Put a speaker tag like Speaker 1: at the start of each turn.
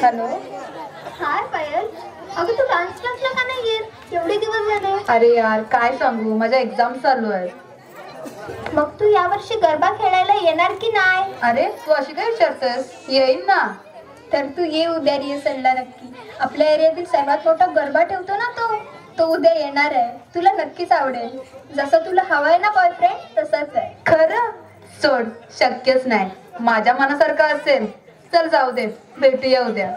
Speaker 1: Hello.
Speaker 2: हाय पायल, अगं तू dance क्लासला का नाही येत? एवढे दिवस झाले.
Speaker 1: अरे यार काय सांगू, माझ्या एक्झाम चालू आहे.
Speaker 2: मग तू यावर्षी गरबा खेळायला येणार की नाही?
Speaker 1: अरे तू अशी काय विचारतेस? येईन ना.
Speaker 2: तर तू ये उद्या रिहर्सलला नक्की. आपल्या एरियातील सर्वात मोठा गरबा ठेवतो ना तो उद्या येणार आहे. तुला नक्कीच आवडेल. जसं तुला हवंय ना बॉयफ्रेंड तसंच आहे.
Speaker 1: खरं? सोड, शक्यच नाही. माझ्या मनासारखं असेल. चल जाऊ दे, भेटूया उद्या.